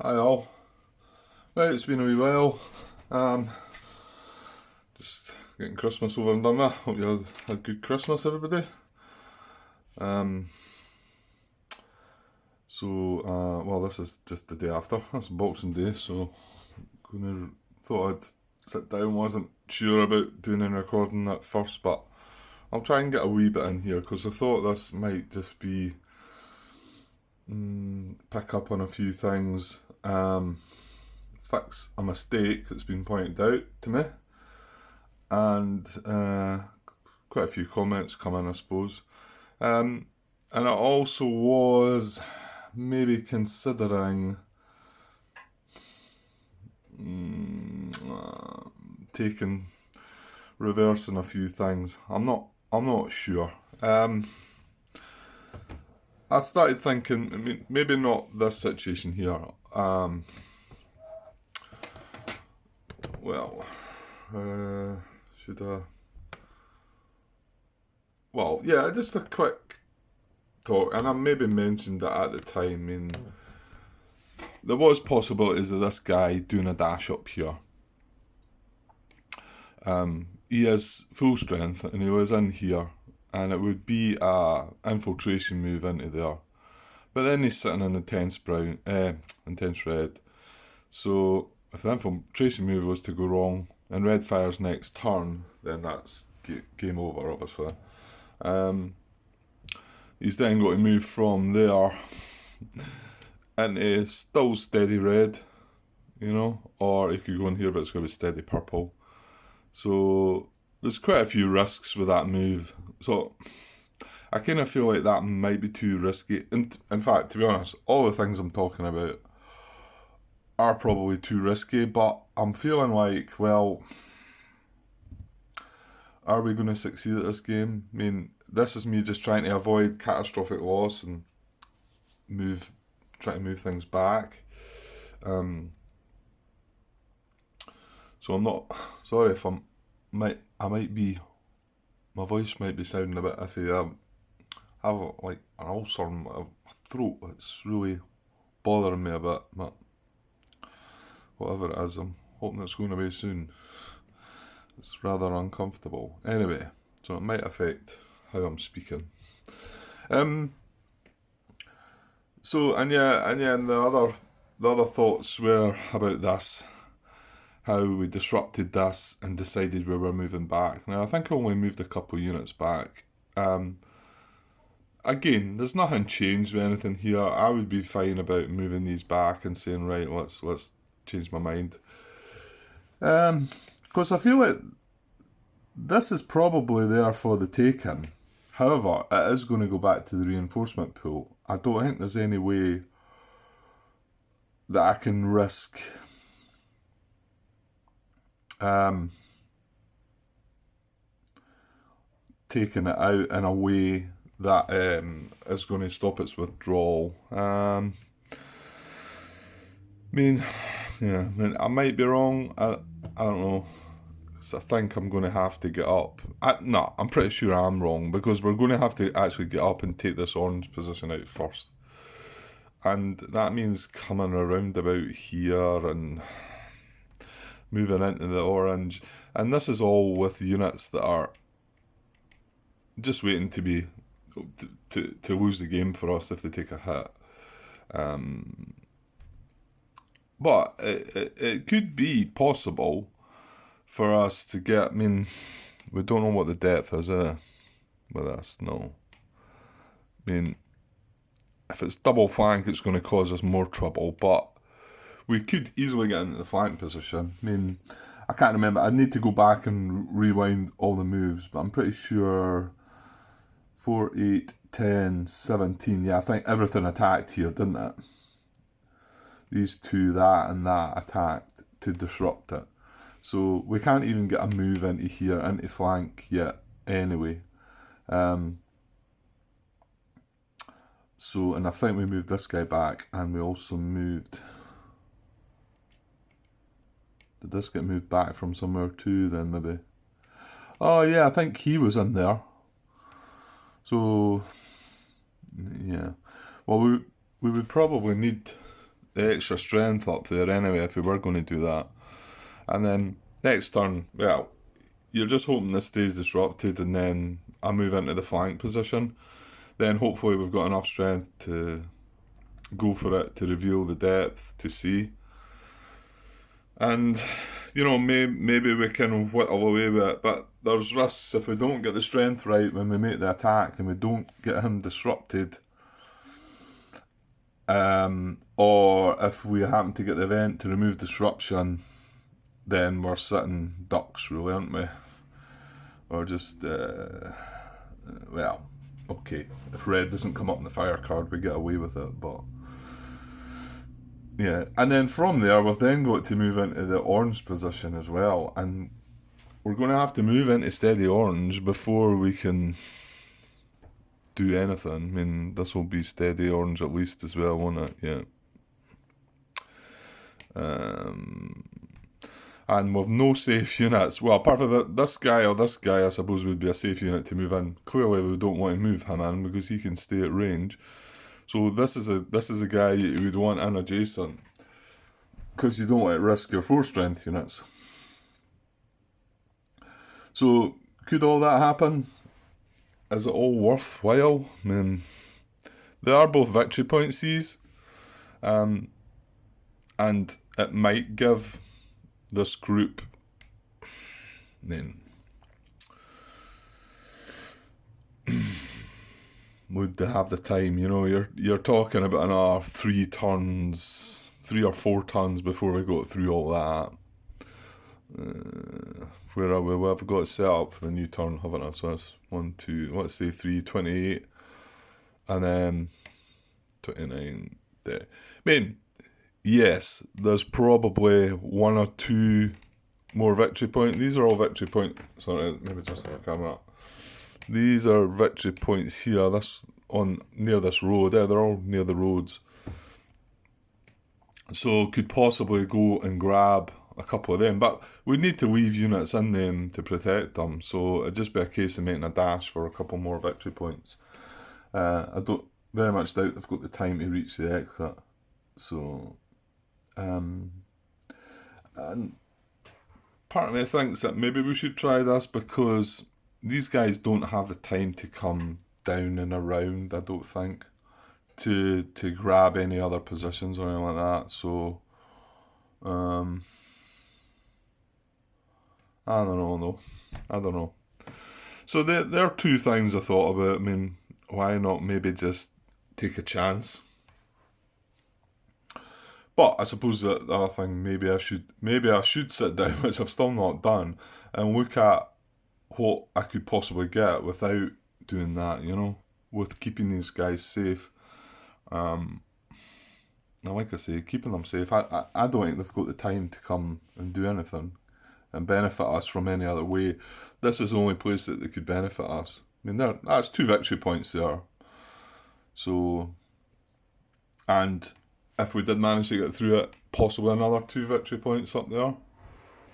Hi all. Right, it's been a wee while. Um, just getting Christmas over and done with. Hope you had a good Christmas, everybody. Um, well, this is just the day after. That's Boxing Day, so thought I'd sit down. Wasn't sure about doing any recording at first, but I'll try and get a wee bit in here because I thought this might just be pick up on a few things. Fix a mistake that's been pointed out to me, and quite a few comments come in, I suppose. And I also was maybe considering taking reversing a few things. I'm not sure. I started thinking, I mean, maybe not this situation here. Well, should I? Well, yeah, just a quick talk, and I maybe mentioned that at the time. I mean, there was possibilities of this guy doing a dash up here. He is full strength, and he was in here, and it would be a infiltration move into there. But then he's sitting in intense red. So if the infiltration move was to go wrong and red fires next turn, then that's game over, obviously. He's then got to move from there into still steady red, or he could go in here, but it's going to be steady purple. So there's quite a few risks with that move. So I kind of feel like that might be too risky. And in fact, to be honest, all the things I'm talking about are probably too risky, but I'm feeling like, well, are we going to succeed at this game? I mean, this is me just trying to avoid catastrophic loss and try to move things back. So I'm not sorry if I might be, my voice might be sounding a bit iffy. I have like an ulcer in my throat. It's really bothering me a bit, but whatever it is, I'm hoping it's going away soon. It's rather uncomfortable. Anyway, so it might affect how I'm speaking. And the other thoughts were about this, how we disrupted this and decided we were moving back. Now I think I only moved a couple units back. Again, there's nothing changed with anything here. I would be fine about moving these back and saying, right, let's change my mind. Because I feel like this is probably there for the taking. However, it is going to go back to the reinforcement pool. I don't think there's any way that I can risk taking it out in a way that is going to stop its withdrawal. I mean, I might be wrong. I don't know. So I think I'm going to have to get up. I'm pretty sure I'm wrong because we're going to have to actually get up and take this orange position out first. And that means coming around about here and moving into the orange. And this is all with units that are just waiting to be to lose the game for us if they take a hit. But it could be possible for us to get. I mean, we don't know what the depth is with this. No, I mean, if it's double flank, it's going to cause us more trouble. But we could easily get into the flank position. I mean, I can't remember. I need to go back and rewind all the moves, but I'm pretty sure 4, 8, 10, 17. Yeah, I think everything attacked here, didn't it? These two, that and that, attacked to disrupt it. So we can't even get a move into here, into flank yet anyway. So, and I think we moved this guy back, and we also moved... Did this get moved back from somewhere too then, maybe? Oh yeah, I think he was in there. So, yeah. Well, we would probably need the extra strength up there anyway if we were going to do that. And then next turn, well, you're just hoping this stays disrupted, and then I move into the flank position. Then hopefully we've got enough strength to go for it, to reveal the depth, to see. And, maybe we can whittle away with it, but there's risks if we don't get the strength right when we make the attack and we don't get him disrupted. Or if we happen to get the event to remove disruption, then we're sitting ducks, really, aren't we? Or just, okay, if red doesn't come up in the fire card, we get away with it, but... Yeah, and then from there, we've then got to move into the orange position as well, and we're going to have to move into steady orange before we can do anything. I mean, this will be steady orange at least as well, won't it? Yeah. And we've no safe units. Well, apart from this guy, I suppose, would be a safe unit to move in. Clearly, we don't want to move him in because he can stay at range. So this is a guy you would want in adjacent, because you don't want to risk your 4 strength units. So could all that happen? Is it all worthwhile? I mean, they are both victory points, these, and it might give this group, then would they have the time? You're talking about another 3 or 4 turns before we go through all that. Where are we? Well, I've got it set up for the new turn, haven't I? So that's 1, 2, let's say 3, 28, and then 29 there. I mean, yes, there's probably 1 or 2 more victory points. These are all victory points. Sorry, maybe just the camera. These are victory points here. This on near this road. They're all near the roads. So could possibly go and grab a couple of them, but we need to leave units in them to protect them. So it'd just be a case of making a dash for a couple more victory points. I don't very much doubt they've got the time to reach the exit. So, and part of me thinks that maybe we should try this because these guys don't have the time to come down and around, I don't think, to grab any other positions or anything like that. So, I don't know though. I don't know. So there are 2 things I thought about. I mean, why not maybe just take a chance? But I suppose the other thing, maybe I should sit down, which I've still not done, and look at what I could possibly get without doing that, with keeping these guys safe. Now, like I say, keeping them safe, I don't think they've got the time to come and do anything and benefit us from any other way. This is the only place that they could benefit us. I mean, that's 2 victory points there. So, and if we did manage to get through it, possibly another 2 victory points up there.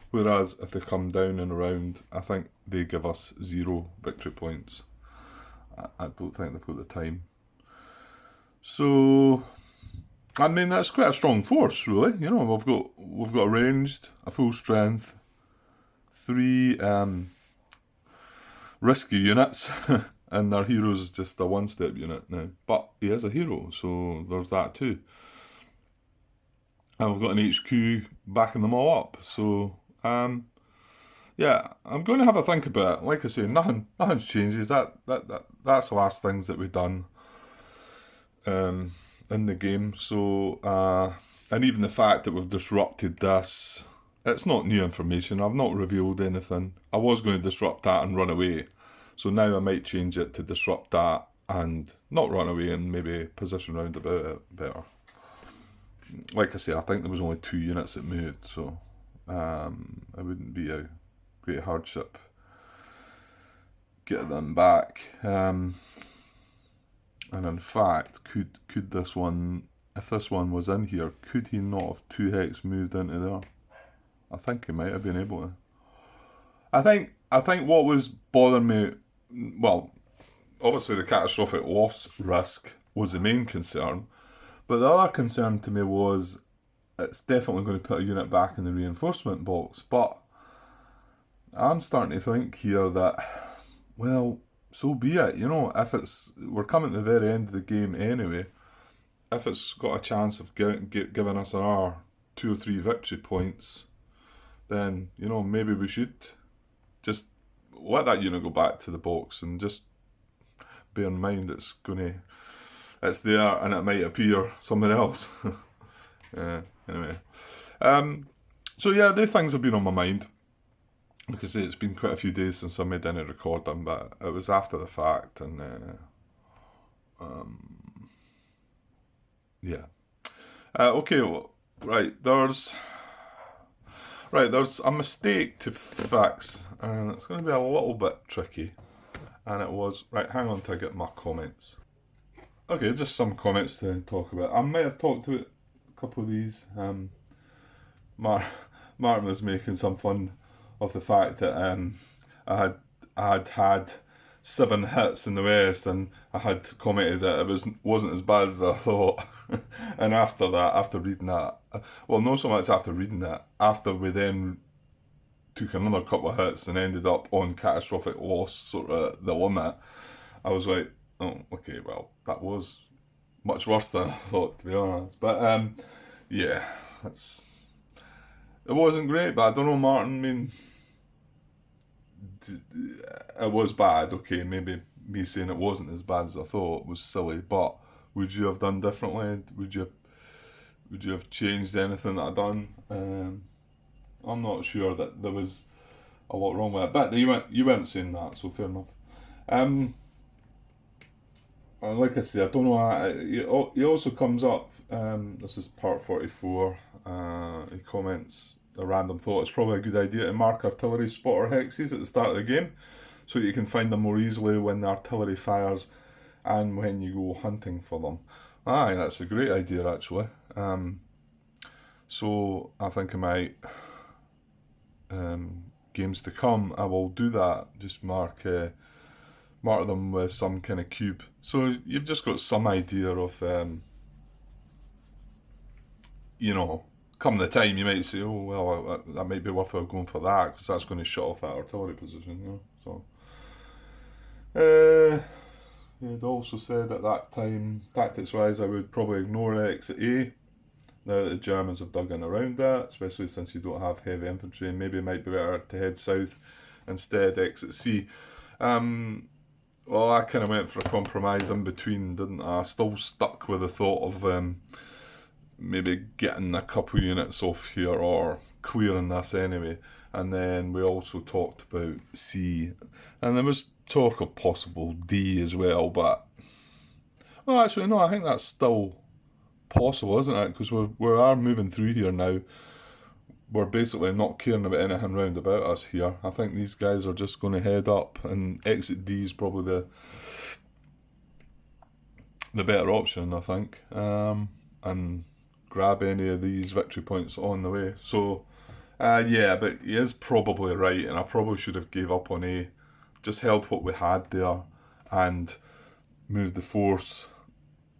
Whereas if they come down and around, I think they give us 0 victory points. I don't think they've got the time. So, I mean, that's quite a strong force, really. We've got a ranged, a full strength, 3 risky units, and their hero's is just a 1-step unit now. But he is a hero, so there's that too. And we've got an HQ backing them all up. So, yeah, I'm going to have a think about it. Like I say, nothing's changes. That's the last things that we've done in the game. So, and even the fact that we've disrupted this, it's not new information. I've not revealed anything. I was going to disrupt that and run away. So now I might change it to disrupt that and not run away and maybe position round about it better. Like I say, I think there was only 2 units that moved, so it wouldn't be a great hardship getting them back. And in fact, could this one, if this one was in here, could he not have 2 hex moved into there? I think he might have been able to. I think what was bothering me, well, obviously the catastrophic loss risk was the main concern, But the other concern to me was it's definitely going to put a unit back in the reinforcement box. But I'm starting to think here that, well, so be it. You know, if we're coming to the very end of the game anyway, if it's got a chance of giving us another 2 or 3 victory points, then, you know, maybe we should just let that unit go back to the box and just bear in mind it's there and it might appear somewhere else. Anyway. So yeah, the things have been on my mind. Like I say, it's been quite a few days since I made any recording, but it was after the fact, and yeah. Okay, well, there's a mistake to fix, and it's going to be a little bit tricky. And it was, hang on till I get my comments. Okay, just some comments to talk about. I might have talked about a couple of these. Martin was making some fun of the fact that I had 7 hits in the West, and I had commented that it wasn't as bad as I thought. And after reading that, well, not so much after reading that, after we then took another couple of hits and ended up on catastrophic loss, sort of the limit, I was like, oh, okay, well, that was much worse than I thought, to be honest. But yeah, it wasn't great, but I don't know, Martin, I mean, it was bad, okay, maybe me saying it wasn't as bad as I thought was silly, but would you have done differently? Would you have changed anything that I'd done? I'm not sure that there was a lot wrong with it, but you weren't saying that, so fair enough. Like I say, I don't know. He also comes up. This is part 44. He comments, a random thought: it's probably a good idea to mark artillery spotter hexes at the start of the game, so that you can find them more easily when the artillery fires and when you go hunting for them. Aye, that's a great idea, actually. So I think in my games to come, I will do that. Just mark them with some kind of cube. So you've just got some idea of, you know, come the time you might say, oh, well, that might be worthwhile going for that, because that's going to shut off that artillery position, you know. So, he'd also said at that time, tactics-wise, I would probably ignore exit A, now that the Germans have dug in around that, especially since you don't have heavy infantry, and maybe it might be better to head south instead, exit C. Well, I kind of went for a compromise in between, didn't I? Still stuck with the thought of maybe getting a couple units off here or clearing this anyway. And then we also talked about C, and there was talk of possible D as well, but well, actually no, I think that's still possible, isn't it? Because we are moving through here now. We're basically not caring about anything round about us here. I think these guys are just going to head up, and exit D is probably the better option, I think, and grab any of these victory points on the way. So, yeah, but he is probably right, and I probably should have gave up on A, just held what we had there, and moved the force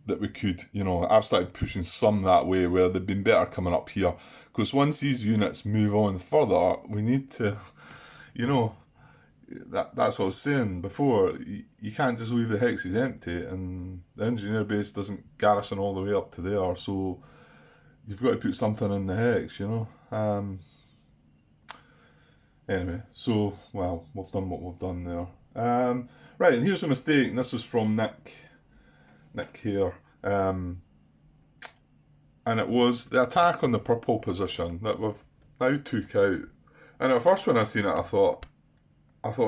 that we could, you know. I've started pushing some that way where they've been better coming up here, because once these units move on further, we need to, you know, that's what I was saying before, you can't just leave the hexes empty, and the engineer base doesn't garrison all the way up to there, so you've got to put something in the hex, you know. Anyway, so, well, we've done what we've done there. Right, and here's a mistake, and this was from Nick here, and it was the attack on the purple position that we've now took out. And at first when I seen it, I thought,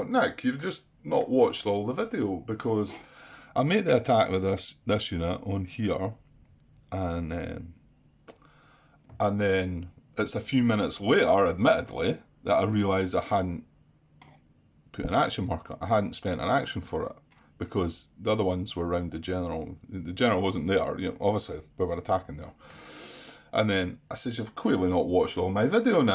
Nick, you've just not watched all the video, because I made the attack with this unit on here, and then it's a few minutes later, admittedly, that I realised I hadn't put an action marker. I hadn't spent an action for it, because the other ones were around the general. The general wasn't there, you know, obviously we were attacking there. And then I says, you've clearly not watched all my video, And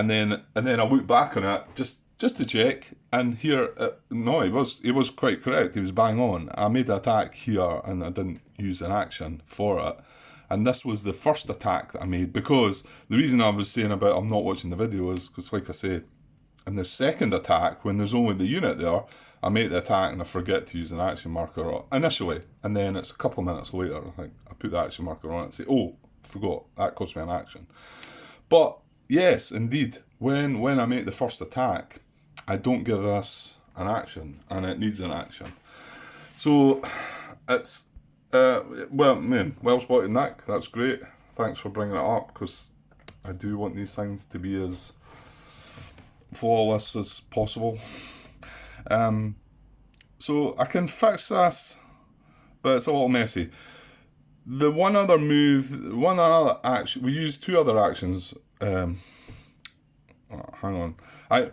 then I looked back on it just just to check. And here, no, he was quite correct. He was bang on. I made the attack here, and I didn't use an action for it. And this was the first attack that I made, because the reason I was saying about I'm not watching the video is because, like I say, in the second attack, when there's only the unit there, I make the attack and I forget to use an action marker initially, and then it's a couple of minutes later, I think, I put the action marker on it and say, oh, I forgot, that cost me an action. But yes, indeed, when I make the first attack, I don't give this an action, and it needs an action. So it's well spotted, Nick. That's great. Thanks for bringing it up, because I do want these things to be as flawless as possible. So I can fix this, but it's a little messy. The one other action, we used two other actions. Hang on.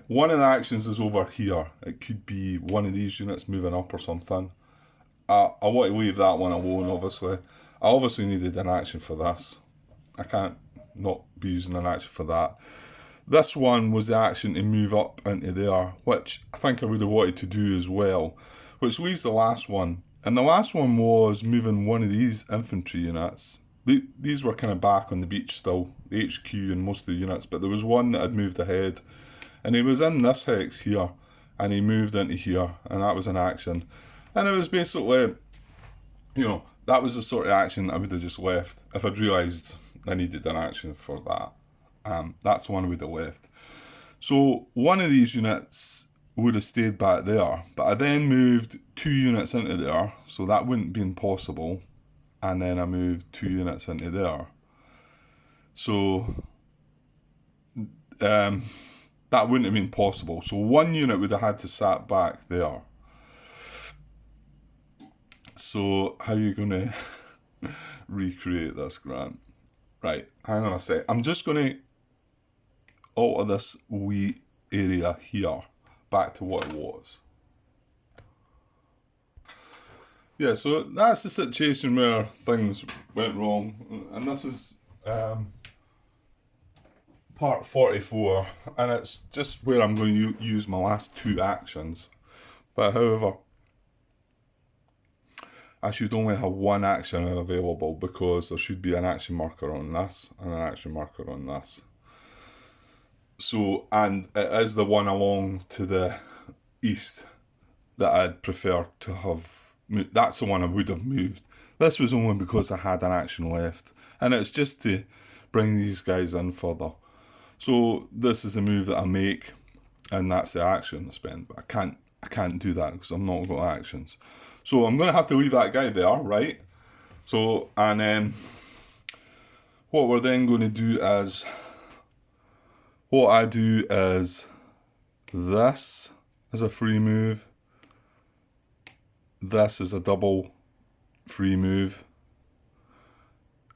One of the actions is over here. It could be one of these units moving up or something. I want to leave that one alone, obviously. I obviously needed an action for this. I can't not be using an action for that. This one was the action to move up into there, which I think I would have wanted to do as well, which leaves the last one. And the last one was moving one of these infantry units. These were kind of back on the beach still, the HQ and most of the units, but there was one that had moved ahead. And he was in this hex here, and he moved into here, and that was an action. And it was basically, that was the sort of action I would have just left if I'd realised I needed an action for that. That's the one I would have left. So one of these units would have stayed back there, but I then moved 2 units into there, so that wouldn't have been possible. And then I moved 2 units into there. So that wouldn't have been possible. So one unit would have had to sat back there. So how are you going to recreate this, Grant? Right, hang on a sec. I'm just going to alter this wee area here back to what it was. Yeah, so that's the situation where things went wrong. And this is part 44. And it's just where I'm going to use my last 2 actions. But however, I should only have 1 action available, because there should be an action marker on this and an action marker on this. So, and it is the one along to the east that I'd prefer to have moved. That's the one I would have moved. This was only because I had an action left, and it's just to bring these guys in further. So this is the move that I make, and that's the action I spend. But I can't do that because I'm not got actions. So I'm going to have to leave that guy there, right? So, and then what we're then going to do is, what I do is, this is a free move. This is a double free move.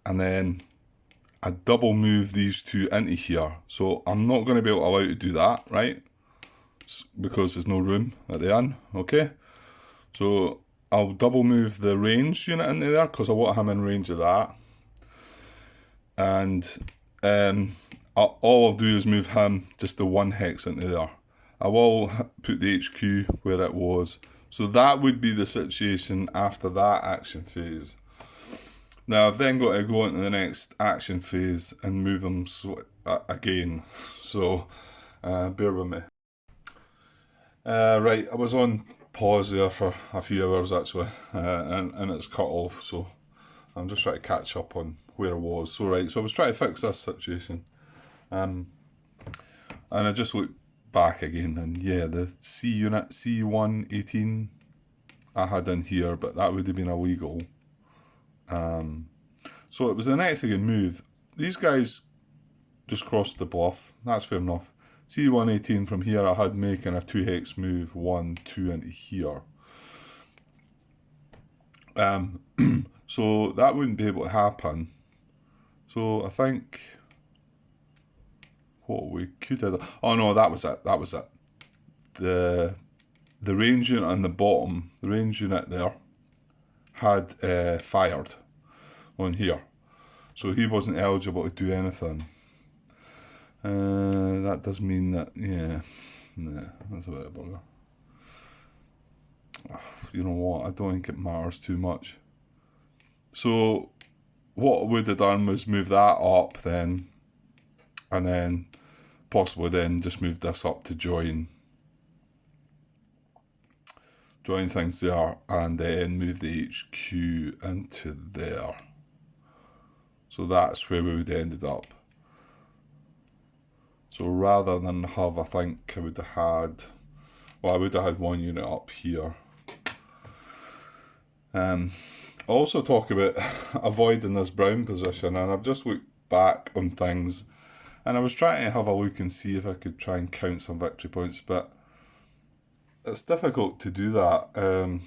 And then I double move these 2 into here. So I'm not going to be able to allow you to do that, right? Because there's no room at the end, okay? So I'll double move the range unit into there, because I want him in range of that. And all I'll do is move him just the 1 hex into there. I will put the HQ where it was. So that would be the situation after that action phase. Now I've then got to go into the next action phase and move them again. So bear with me. Right, I was on pause there for a few hours actually, and it's cut off, so I'm just trying to catch up on where I was. So right, so I was trying to fix this situation, and I just looked back again, and yeah, the C unit, C118 I had in here, but that would have been illegal. So it was the next again move. These guys just crossed the bluff, that's fair enough. C118 from here I had making a 2 hex move, 1, 2 into here. So that wouldn't be able to happen. So I think what we could have, oh no, that was it. The range unit on the bottom, the range unit there, had fired on here. So he wasn't eligible to do anything. That does mean that, yeah. Nah, that's a bit of a bugger. You know what? I don't think it matters too much. So what I would have done was move that up then, and then possibly then just move this up to join things there, and then move the HQ into there. So that's where we would have ended up. So rather than have, I think I would have had, well, I would have had one unit up here. Also talk about avoiding this brown position, and I've just looked back on things, and I was trying to have a look and see if I could try and count some victory points, but it's difficult to do that. And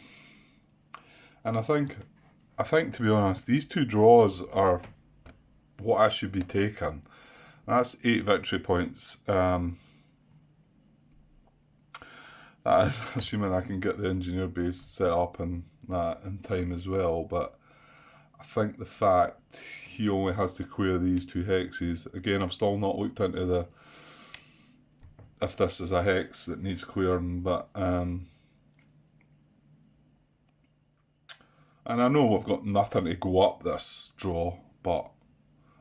I think to be honest, these two draws are what I should be taking. That's 8 victory points. That is assuming I can get the engineer base set up and that in time as well, but I think the fact he only has to clear these 2 hexes, again, I've still not looked into if this is a hex that needs clearing, but and I know we've got nothing to go up this draw, but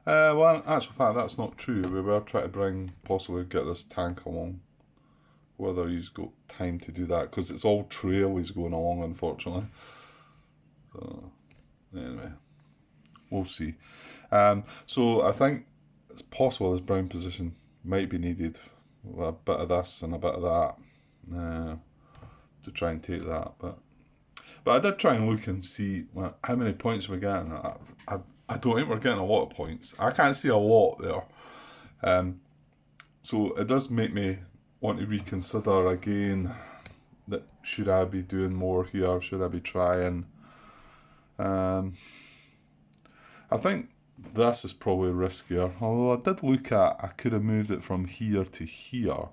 well, in actual fact, that's not true. We were trying to possibly get this tank along. Whether he's got time to do that, because it's all trail he's going along, unfortunately. So, anyway, we'll see. So I think it's possible this brown position might be needed. A bit of this and a bit of that to try and take that. But I did try and look and see how many points we're getting. I don't think we're getting a lot of points. I can't see a lot there. So it does make me want to reconsider again that should I be doing more here, should I be trying. I think this is probably riskier, although I did look at, I could have moved it from here to here.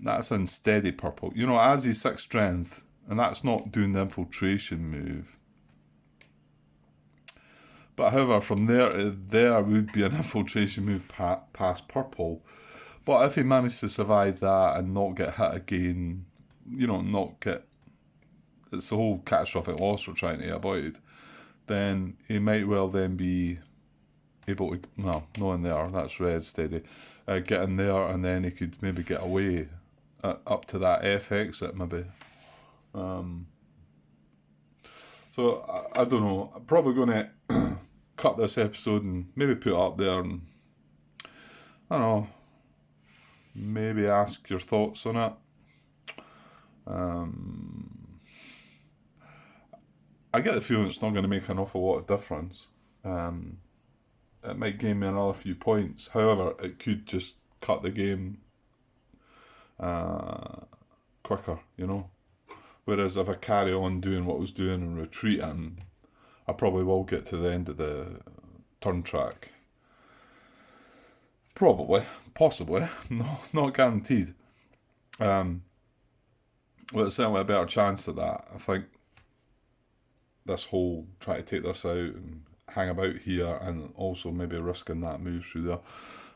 That's in steady purple, you know, as he's 6 strength, and that's not doing the infiltration move. But however, from there to there would be an infiltration move past purple. But if he managed to survive that and not get hit again, you know, it's the whole catastrophic loss we're trying to avoid, then he might well then be able to, no, not in there, that's red steady, get in there, and then he could maybe get away up to that F exit maybe. So I don't know, I'm probably going to cut this episode and maybe put it up there and, I don't know, maybe ask your thoughts on it. I get the feeling it's not going to make an awful lot of difference. It might gain me another few points. However, it could just cut the game quicker, you know. Whereas if I carry on doing what I was doing and retreating, I probably will get to the end of the turn track. Probably, possibly, no, not guaranteed. Well, it's certainly a better chance of that. I think this whole try to take this out and hang about here, and also maybe risking that move through there.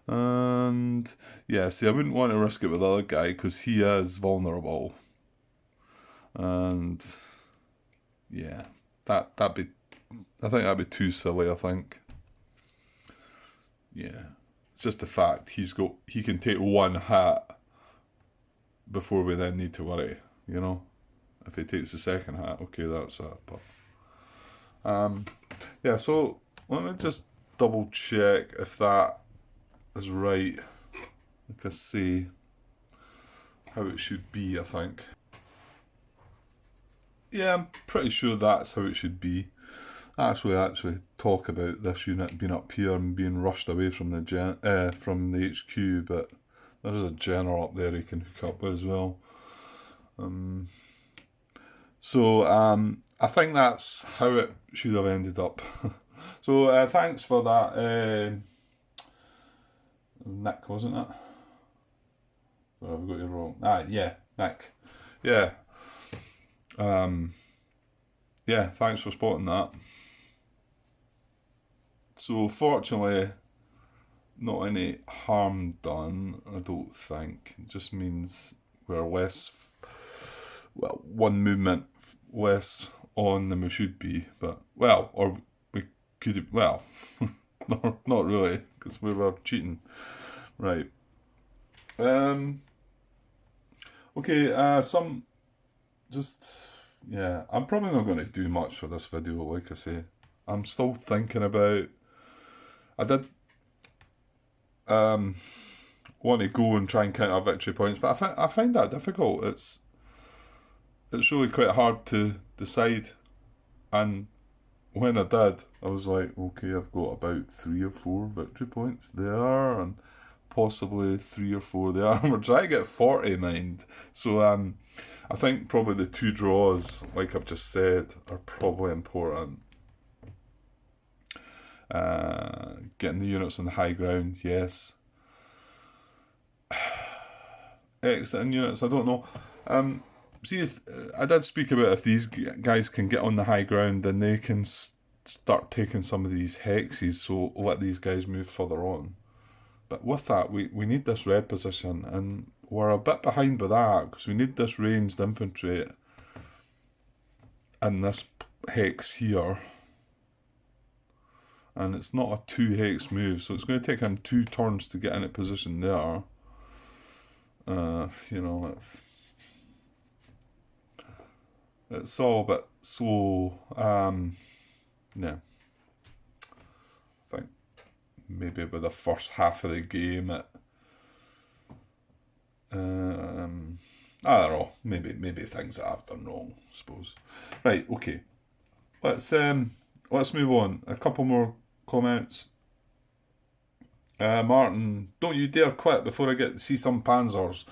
And yeah, see, I wouldn't want to risk it with the other guy because he is vulnerable. And yeah, I think that'd be too silly. I think, yeah. It's just the fact he can take one hit before we then need to worry, you know. If he takes the second hit, okay, that's it. But yeah, so let me just double check if that is right. Like I say, how it should be, I think. Yeah, I'm pretty sure that's how it should be. Actually talk about this unit being up here and being rushed away from the HQ, but there's a general up there he can hook up with as well. So I think that's how it should have ended up. So thanks for that, Nick, wasn't it? Or have I got you wrong? Yeah, Nick. Yeah. Yeah, thanks for spotting that. So fortunately, not any harm done, I don't think. It just means we're less, well, one movement less on than we should be. But, well, or we could, well, not really, because we were cheating. Right. Okay, yeah, I'm probably not going to do much for this video, like I say. I'm still thinking about, I did um, want to go and try and count our victory points, but I find that difficult. It's really quite hard to decide, and when I did, I was like, okay, I've got about 3 or 4 victory points there, and possibly 3 or 4 there. We're trying to get 40, mind. So I think probably the 2 draws, like I've just said, are probably important. Getting the units on the high ground, yes. Exiting units, I don't know. See, if I did speak about if these guys can get on the high ground, then they can start taking some of these hexes, so let these guys move further on. But with that, we need this red position, and we're a bit behind with that, because we need this ranged infantry and this hex here. And it's not a 2 hex move, so it's going to take him 2 turns to get in a position there. It's all a bit slow. Yeah. I think maybe by the first half of the game I don't know. Maybe things that I've done wrong, I suppose. Right, okay. Let's move on. A couple more comments. Martin, don't you dare quit before I get to see some panzers.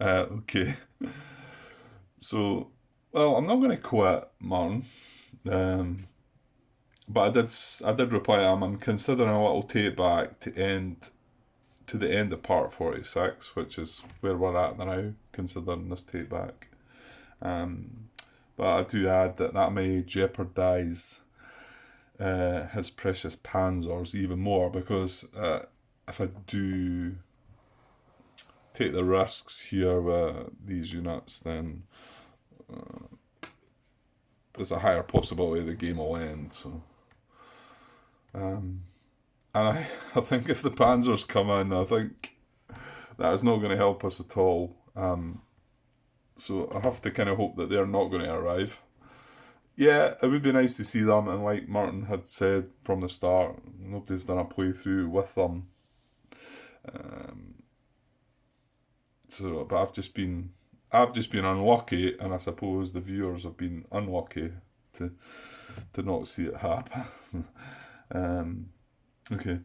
Okay. So, well, I'm not going to quit, Martin. But I did reply to him. I'm considering a little take back to the end of part 46, which is where we're at now, considering this take back. But I do add that may jeopardise his precious panzers even more, because if I do take the risks here with these units, then there's a higher possibility the game will end. So, and I think if the panzers come in, I think that is not going to help us at all. So I have to kind of hope that they're not going to arrive. Yeah, it would be nice to see them, and like Martin had said from the start, nobody's done a playthrough with them. But I've just been unlucky, and I suppose the viewers have been unlucky to not see it happen. Okay.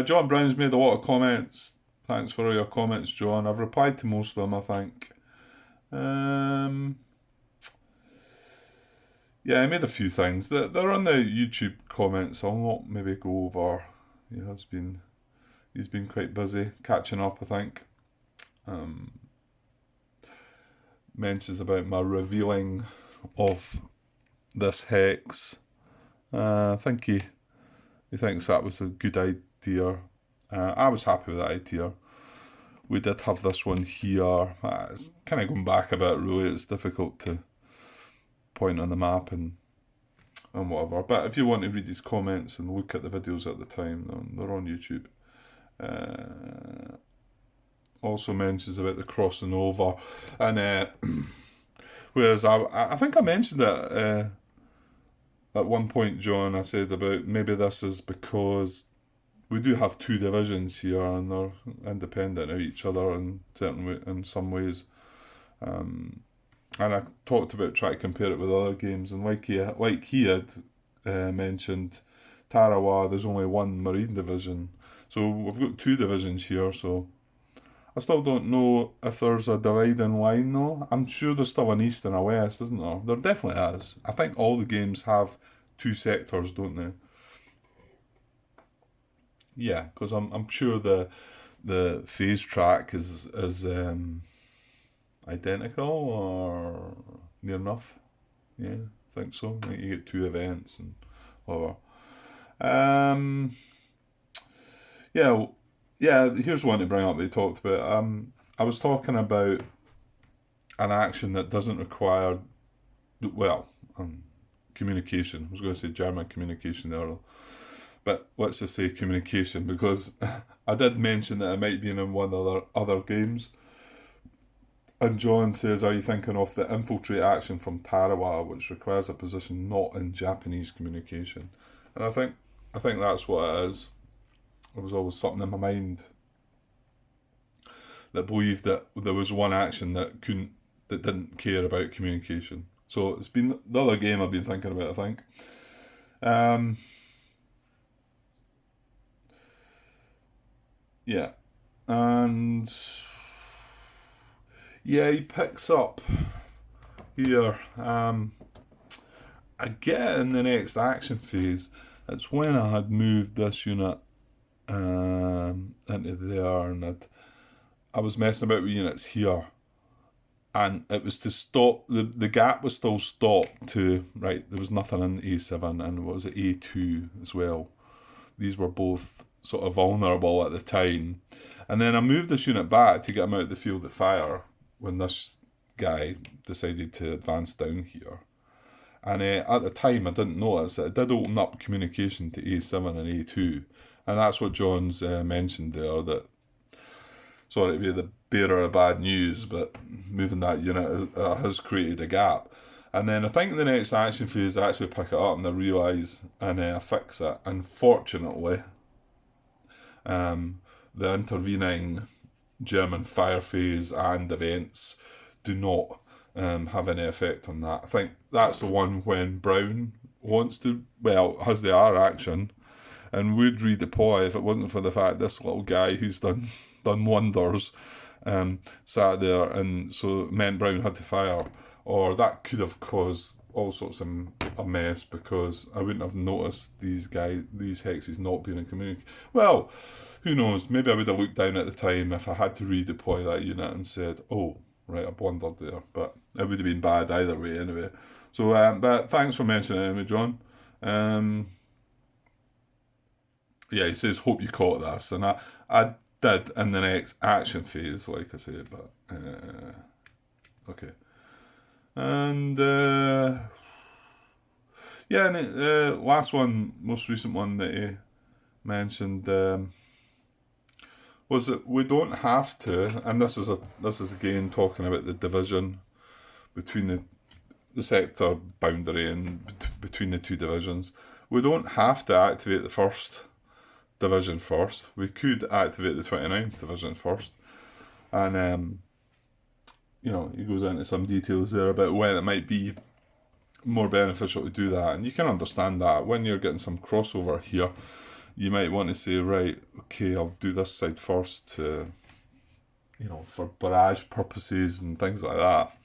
John Brown's made a lot of comments. Thanks for all your comments, John. I've replied to most of them, I think. Yeah, I made a few things. They're on the YouTube comments. I'll not maybe go over. He's been quite busy catching up, I think. Mentions about my revealing of this hex. I think he thinks that was a good idea. I was happy with that idea. We did have this one here. It's kind of going back a bit, really. It's difficult to point on the map and whatever. But if you want to read his comments and look at the videos at the time, they're on YouTube. Also mentions about the crossing over, and whereas I think I mentioned that at one point, John, I said about maybe this is because we do have 2 divisions here, and they're independent of each other in some ways. And I talked about trying to compare it with other games, and like he had mentioned, Tarawa, there's only 1 Marine division, so we've got 2 divisions here. So I still don't know if there's a dividing line though. I'm sure there's still an east and a west, isn't there? There definitely is. I think all the games have 2 sectors, don't they? Yeah, because I'm sure the phase track is identical or near enough. Yeah, I think so. I think you get 2 events and whatever. Um, yeah, yeah. Here's one to bring up that you talked about. I was talking about an action that doesn't require, well, communication. I was going to say German communication there, but let's just say communication because I did mention that it might be in one of the other games. And John says, "Are you thinking of the infiltrate action from Tarawa, which requires a position not in Japanese communication?" And I think that's what it is. There was always something in my mind that believed that there was one action that didn't care about communication. So it's been the other game I've been thinking about. I think. Um, yeah, and yeah, he picks up here. Again in the next action phase. It's when I had moved this unit into there, and I was messing about with units here, and it was to stop the gap was still stopped to right. There was nothing in A7 and what was it A2 as well. These were both sort of vulnerable at the time, and then I moved this unit back to get him out of the field of fire when this guy decided to advance down here. And at the time, I didn't notice that it did open up communication to A7 and A2. And that's what John's mentioned there, that, sorry to be the bearer of bad news, but moving that unit has created a gap. And then I think the next action phase, I actually pick it up and I realise and fix it. Unfortunately, the intervening German fire phase and events do not have any effect on that. I think that's the one when Brown wants to, well, has the R action and would redeploy if it wasn't for the fact this little guy who's done wonders sat there, and so it meant Brown had to fire, or that could have caused all sorts of a mess because I wouldn't have noticed these hexes not being in community. Well, who knows? Maybe I would have looked down at the time if I had to redeploy that unit and said, "Oh, right, I blundered there," but it would have been bad either way anyway. So, but thanks for mentioning it anyway, John. Yeah, he says, "Hope you caught this," and I did in the next action phase, like I said, but okay. And yeah, and the last one, most recent one that he mentioned was that we don't have to, and this is again talking about the division between the sector boundary and between the two divisions. We don't have to activate the first division first. We could activate the 29th division first, and he goes into some details there about when it might be more beneficial to do that, and you can understand that when you're getting some crossover here. You might want to say, right, okay, I'll do this side first to, for barrage purposes and things like that.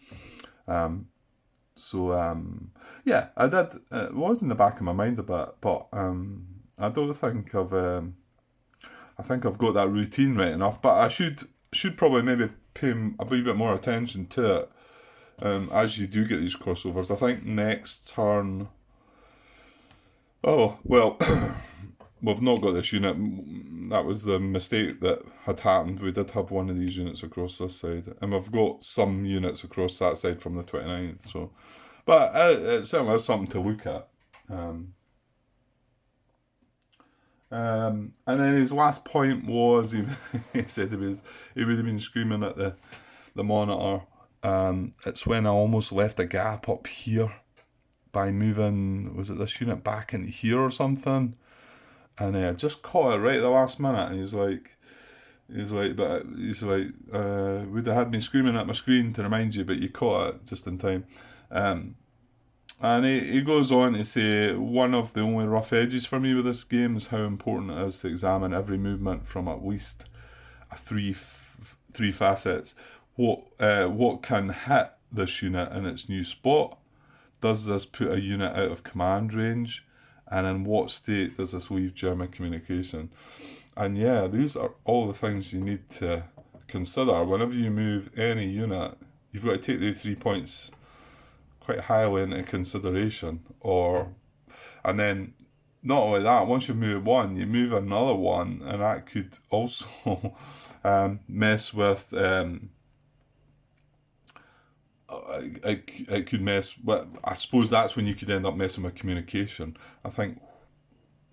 Yeah, I did. It was in the back of my mind a bit, but I don't think I think I've got that routine right enough. But I should probably maybe pay a wee bit more attention to it as you do get these crossovers. I think next turn. Oh well. We've not got this unit. That was the mistake that had happened. We did have one of these units across this side, and we've got some units across that side from the 29th. So, but it certainly is something to look at. And then his last point was he said he would have been screaming at the monitor. It's when I almost left a gap up here by moving, was it this unit back into here or something? And I just caught it right at the last minute, and he was like, would have had me screaming at my screen to remind you, but you caught it just in time. And he goes on to say, one of the only rough edges for me with this game is how important it is to examine every movement from at least three facets. What can hit this unit in its new spot? Does this put a unit out of command range? And in what state does this leave German communication? And yeah, these are all the things you need to consider. Whenever you move any unit, you've got to take the 3 points quite highly into consideration. And then not only that, once you move one, you move another one, and that could also mess with. It could mess. Well, I suppose that's when you could end up messing with communication. I think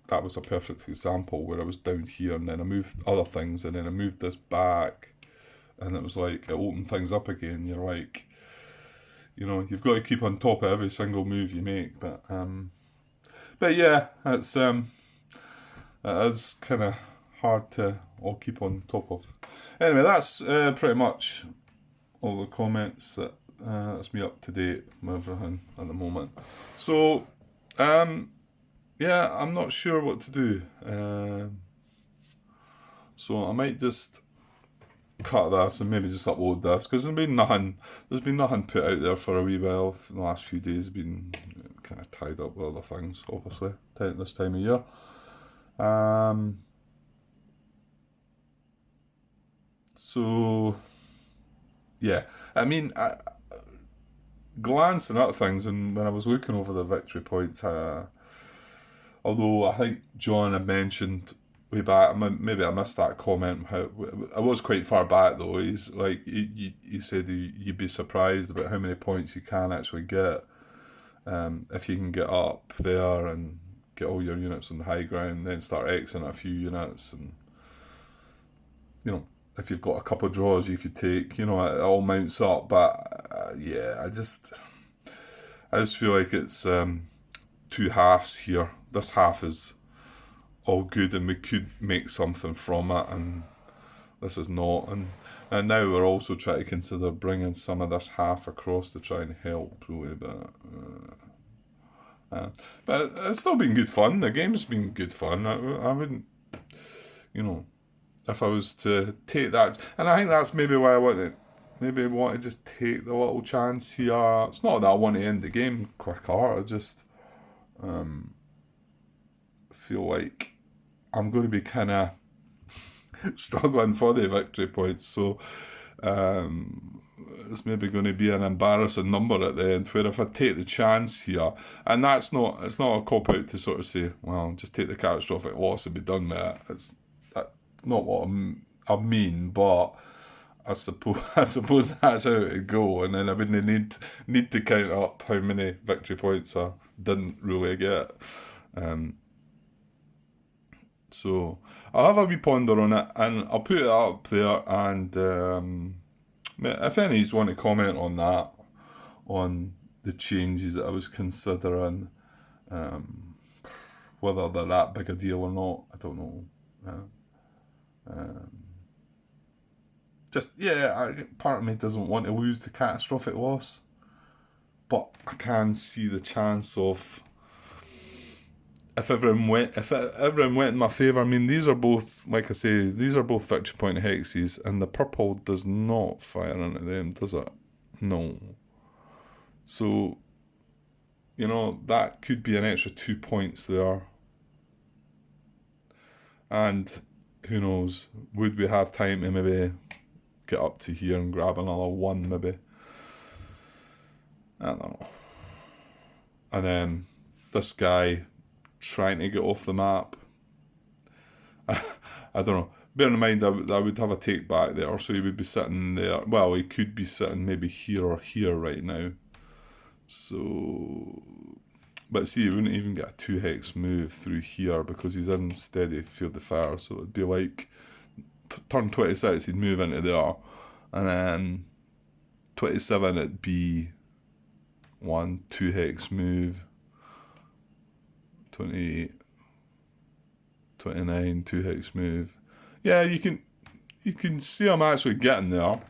that was a perfect example where I was down here, and then I moved other things, and then I moved this back, and it was like it opened things up again. You're like, you've got to keep on top of every single move you make, but yeah, it's kind of hard to all keep on top of. Anyway, that's pretty much all the comments that's me up to date with everything at the moment. So, yeah, I'm not sure what to do. So I might just cut this and maybe just upload this, because there's been nothing put out there for a wee while. For the last few days been kind of tied up with other things, obviously, this time of year. So yeah, I mean, glancing at things, and when I was looking over the victory points, although I think John had mentioned way back, maybe I missed that comment. I was quite far back though. He's like, he said you'd be surprised about how many points you can actually get if you can get up there and get all your units on the high ground, then start Xing a few units, and if you've got a couple of draws you could take, it all mounts up. But yeah, I just feel like it's two halves here. This half is all good, and we could make something from it, and this is not. And now we're also trying to consider bringing some of this half across to try and help, really. But it's still been good fun. The game's been good fun. I wouldn't, if I was to take that, and I think that's maybe why I want to just take the little chance here. It's not that I want to end the game quicker. I just feel like I'm going to be kind of struggling for the victory points. So it's maybe going to be an embarrassing number at the end, where if I take the chance here, and it's not a cop out to sort of say, well, just take the catastrophic loss and be done with it. That's not what I mean, but I suppose that's how it would go, and then I wouldn't need to count up how many victory points I didn't really get. So I'll have a wee ponder on it, and I'll put it up there, and if any's want to comment on that, on the changes that I was considering, whether they're that big a deal or not, I don't know. Part of me doesn't want to lose the catastrophic loss, but I can see the chance of, if everyone went in my favour. I mean, these are both, like I say, these are both victory point hexes, and the purple does not fire into them, does it? No. So, that could be an extra 2 points there. And who knows, would we have time to maybe get up to here and grab another one, maybe? I don't know. And then this guy trying to get off the map. I don't know. Bear in mind, I would have a take back there, so he would be sitting there. Well, he could be sitting maybe here or here right now. So, but see, he wouldn't even get a 2 hex move through here because he's in steady field of fire. So it'd be like turn 26, he'd move into there, and then 27 it'd be 2 hex move. 28, 29, 2 hex move. Yeah, you can see I'm actually getting there,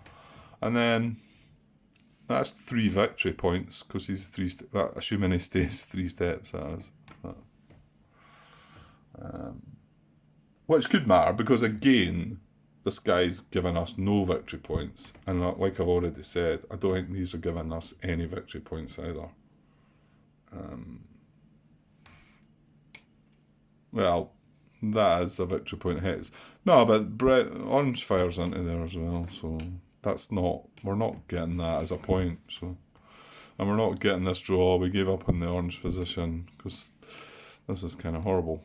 and then that's 3 victory points because he's assuming he stays 3 steps. That is, which could matter because again, this guy's giving us no victory points, and like I've already said, I don't think these are giving us any victory points either. Well, that is a victory point hex. No, but orange fires into there as well, so we're not getting that as a point. So, and we're not getting this draw. We gave up on the orange position because This is kind of horrible.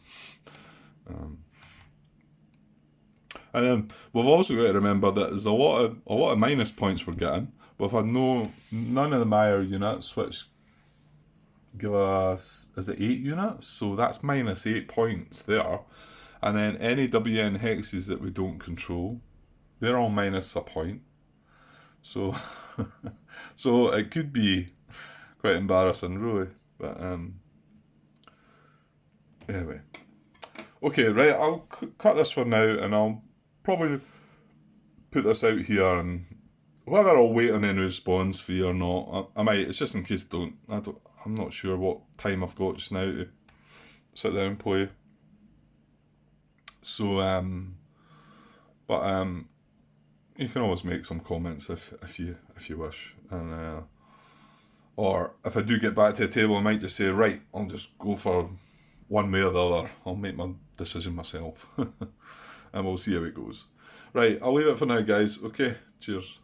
And then we've also got to remember that there's a lot of minus points we're getting. We've had none of the Meyer units, which give us, is it 8 units? So that's minus 8 points there. And then any WN hexes that we don't control, they're all minus a point. So so it could be quite embarrassing, really. But anyway. Okay, right, I'll cut this for now, and I'll probably put this out here, and whether I'll wait on any response for you or not, I might. It's just in case I'm not sure what time I've got just now to sit down and play. So but you can always make some comments if you wish, and or if I do get back to the table, I might just say, right, I'll just go for one way or the other. I'll make my decision myself, and we'll see how it goes. Right, I'll leave it for now, guys. Okay, cheers.